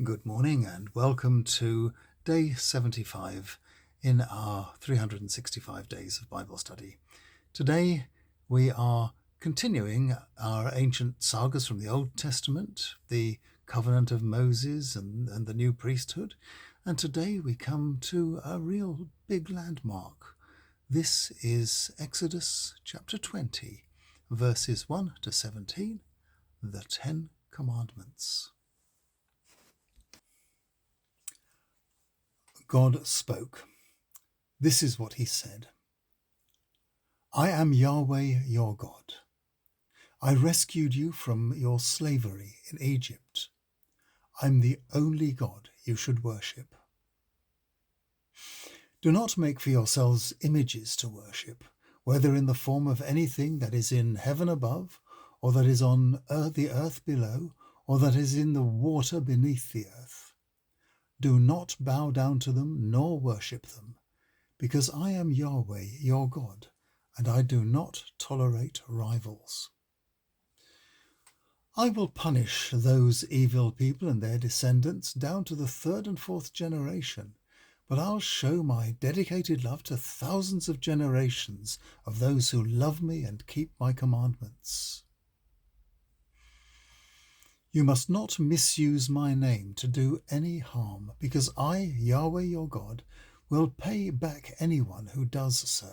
Good morning and welcome to day 75 in our 365 days of Bible study. Today we are continuing our ancient sagas from the Old Testament, the covenant of Moses and the new priesthood. And today we come to a real big landmark. This is Exodus chapter 20, verses 1 to 17, the Ten Commandments. God spoke. This is what he said. I am Yahweh your God. I rescued you from your slavery in Egypt. I'm the only God you should worship. Do not make for yourselves images to worship, whether in the form of anything that is in heaven above, or that is on the earth below, or that is in the water beneath the earth. Do not bow down to them nor worship them, because I am Yahweh your God, and I do not tolerate rivals. I will punish those evil people and their descendants down to the third and fourth generation, but I'll show my dedicated love to thousands of generations of those who love me and keep my commandments. You must not misuse my name to do any harm, because I, Yahweh your God, will pay back anyone who does so.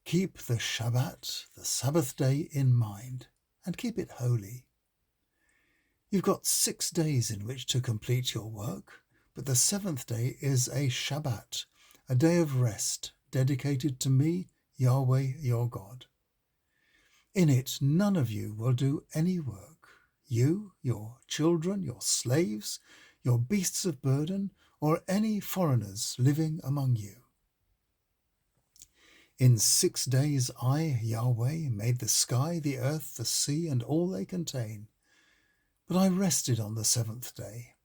Keep the Shabbat, the Sabbath day, in mind, and keep it holy. You've got 6 days in which to complete your work, but the seventh day is a Shabbat, a day of rest dedicated to me, Yahweh your God. In it, none of you will do any work, you, your children, your slaves, your beasts of burden, or any foreigners living among you. In 6 days I, Yahweh, made the sky, the earth, the sea, and all they contain. But I rested on the seventh day.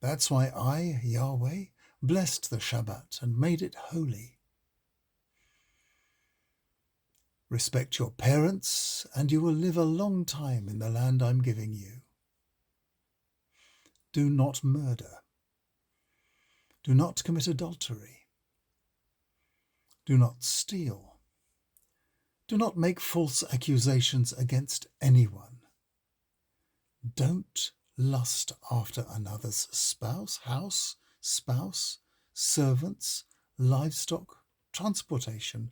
That's why I, Yahweh, blessed the Shabbat and made it holy. Respect your parents, and you will live a long time in the land I'm giving you. Do not murder. Do not commit adultery. Do not steal. Do not make false accusations against anyone. Don't lust after another's house, spouse, servants, livestock, transportation,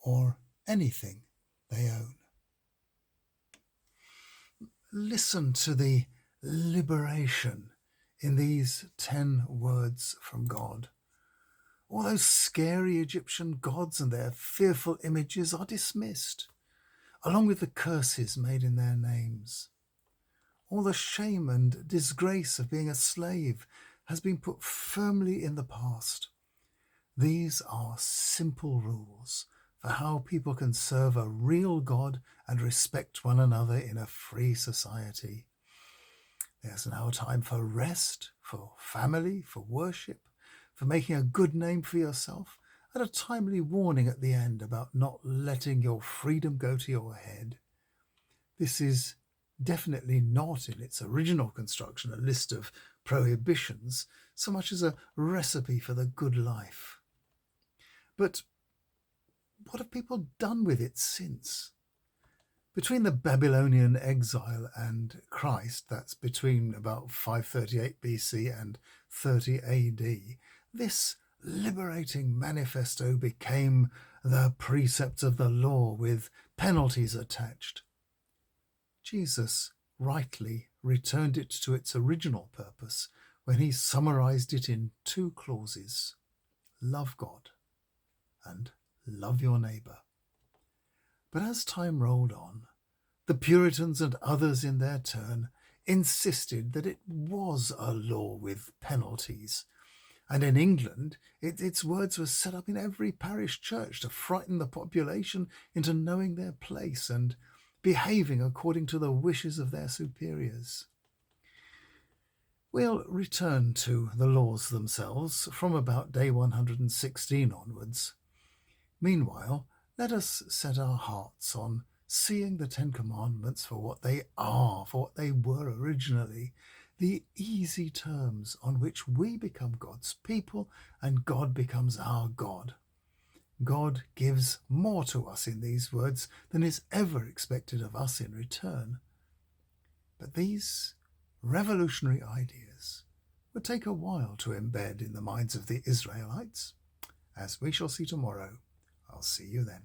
or anything they own. Listen to the liberation in these 10 words from God. All those scary Egyptian gods and their fearful images are dismissed, along with the curses made in their names. All the shame and disgrace of being a slave has been put firmly in the past. These are simple rules for how people can serve a real God and respect one another in a free society. There's now time for rest, for family, for worship, for making a good name for yourself, and a timely warning at the end about not letting your freedom go to your head. This is definitely not, in its original construction, a list of prohibitions, so much as a recipe for the good life. But what have people done with it since? Between the Babylonian exile and Christ, that's between about 538 BC and 30 AD, this liberating manifesto became the precepts of the law with penalties attached. Jesus rightly returned it to its original purpose when he summarized it in 2 clauses: love God and love your neighbour. But as time rolled on, the Puritans and others in their turn insisted that it was a law with penalties. And in England, its words were set up in every parish church to frighten the population into knowing their place and behaving according to the wishes of their superiors. We'll return to the laws themselves from about day 116 onwards. Meanwhile, let us set our hearts on seeing the Ten Commandments for what they are, for what they were originally, the easy terms on which we become God's people and God becomes our God. God gives more to us in these words than is ever expected of us in return. But these revolutionary ideas would take a while to embed in the minds of the Israelites. As we shall see tomorrow, I'll see you then.